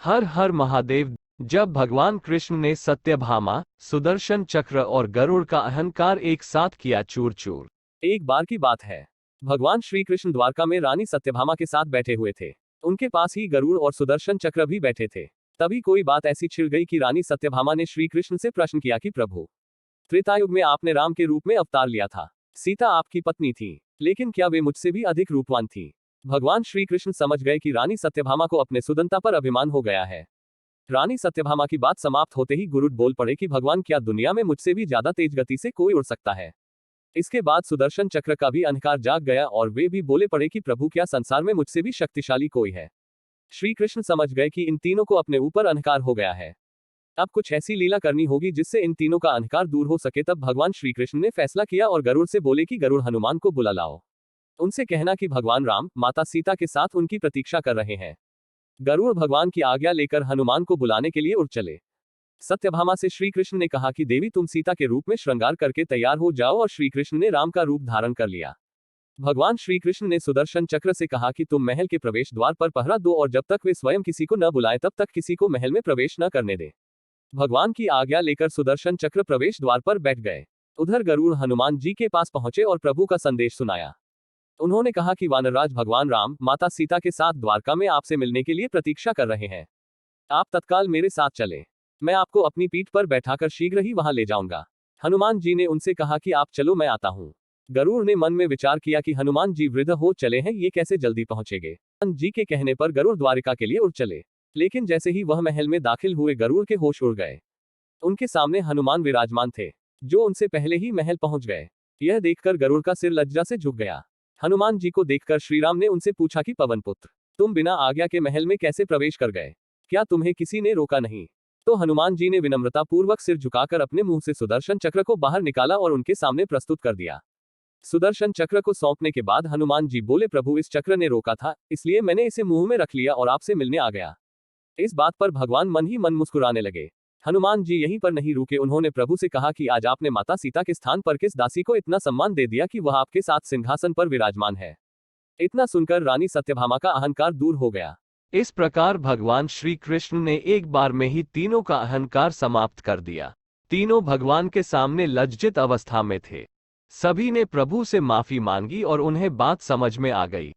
हर हर महादेव। जब भगवान कृष्ण ने सत्यभामा, सुदर्शन चक्र और गरुड़ का अहंकार एक साथ किया चूर चूर। एक बार की बात है, भगवान श्री कृष्ण द्वारका में रानी सत्यभामा के साथ बैठे हुए थे। उनके पास ही गरुड़ और सुदर्शन चक्र भी बैठे थे। तभी कोई बात ऐसी छिड़ गई कि रानी सत्यभामा ने श्री कृष्ण से प्रश्न किया कि प्रभु, त्रेतायुग में आपने राम के रूप में अवतार लिया था। सीता आपकी पत्नी थी, लेकिन क्या वे मुझसे भी अधिक रूपवान थी? भगवान श्री कृष्ण समझ गए कि रानी सत्यभामा को अपने सुदंता पर अभिमान हो गया है। रानी सत्यभामा की बात समाप्त होते ही गरुड़ बोल पड़े कि भगवान, क्या दुनिया में मुझसे भी ज्यादा तेज गति से कोई उड़ सकता है? इसके बाद सुदर्शन चक्र का भी अहंकार जाग गया और वे भी बोले पड़े कि प्रभु, क्या संसार में मुझसे भी शक्तिशाली कोई है? श्री कृष्ण समझ गए कि इन तीनों को अपने ऊपर अहंकार हो गया है। अब कुछ ऐसी लीला करनी होगी जिससे इन तीनों का अहंकार दूर हो सके। तब भगवान श्री कृष्ण ने फैसला किया और गरुड़ से बोले कि गरुड़, हनुमान को बुला लाओ। उनसे कहना कि भगवान राम माता सीता के साथ उनकी प्रतीक्षा कर रहे हैं। गरुड़ भगवान की आज्ञा लेकर हनुमान को बुलाने के लिए उड़ चले। सत्यभामा से श्री कृष्ण ने कहा कि देवी, तुम सीता के रूप में श्रृंगार करके तैयार हो जाओ, और श्री कृष्ण ने राम का रूप धारण कर लिया। भगवान श्री कृष्ण ने सुदर्शन चक्र से कहा कि तुम महल के प्रवेश द्वार पर पहरा दो और जब तक वे स्वयं किसी को न बुलाएं तब तक किसी को महल में प्रवेश न करने दें। भगवान की आज्ञा लेकर सुदर्शन चक्र प्रवेश द्वार पर बैठ गए। उधर गरुड़ हनुमान जी के पास पहुंचे और प्रभु का संदेश सुनाया। उन्होंने कहा कि वानरराज भगवान राम माता सीता के साथ द्वारका में आपसे मिलने के लिए प्रतीक्षा कर रहे हैं। आप तत्काल मेरे साथ चले, मैं आपको अपनी पीठ पर बैठाकर शीघ्र ही वहां ले जाऊंगा। हनुमान जी ने उनसे कहा कि आप चलो, मैं आता हूं। गरुड़ ने मन में विचार किया कि हनुमान जी वृद्ध हो चले हैं, ये कैसे जल्दी पहुंचेंगे। हनुमान जी के कहने पर गरुड़ द्वारिका के लिए उड़ चले, लेकिन जैसे ही वह महल में दाखिल हुए गरुड़ के होश उड़ गए। उनके सामने हनुमान विराजमान थे, जो उनसे पहले ही महल पहुंच गए। यह देखकर गरुड़ का सिर लज्जा से झुक गया। हनुमान जी को देखकर श्रीराम ने उनसे पूछा कि पवन पुत्र, तुम बिना आज्ञा के महल में कैसे प्रवेश कर गए? क्या तुम्हें किसी ने रोका नहीं? तो हनुमान जी ने विनम्रता पूर्वक सिर झुकाकर अपने मुंह से सुदर्शन चक्र को बाहर निकाला और उनके सामने प्रस्तुत कर दिया। सुदर्शन चक्र को सौंपने के बाद हनुमान जी बोले, प्रभु, इस चक्र ने रोका था, इसलिए मैंने इसे मुंह में रख लिया और आपसे मिलने आ गया। इस बात पर भगवान मन ही मन मुस्कुराने लगे। हनुमान जी यहीं पर नहीं रुके, उन्होंने प्रभु से कहा कि आज आपने माता सीता के स्थान पर किस दासी को इतना सम्मान दे दिया कि वह आपके साथ सिंहासन पर विराजमान है। इतना सुनकर रानी सत्यभामा का अहंकार दूर हो गया। इस प्रकार भगवान श्री कृष्ण ने एक बार में ही तीनों का अहंकार समाप्त कर दिया। तीनों भगवान के सामने लज्जित अवस्था में थे। सभी ने प्रभु से माफी मांगी और उन्हें बात समझ में आ गई।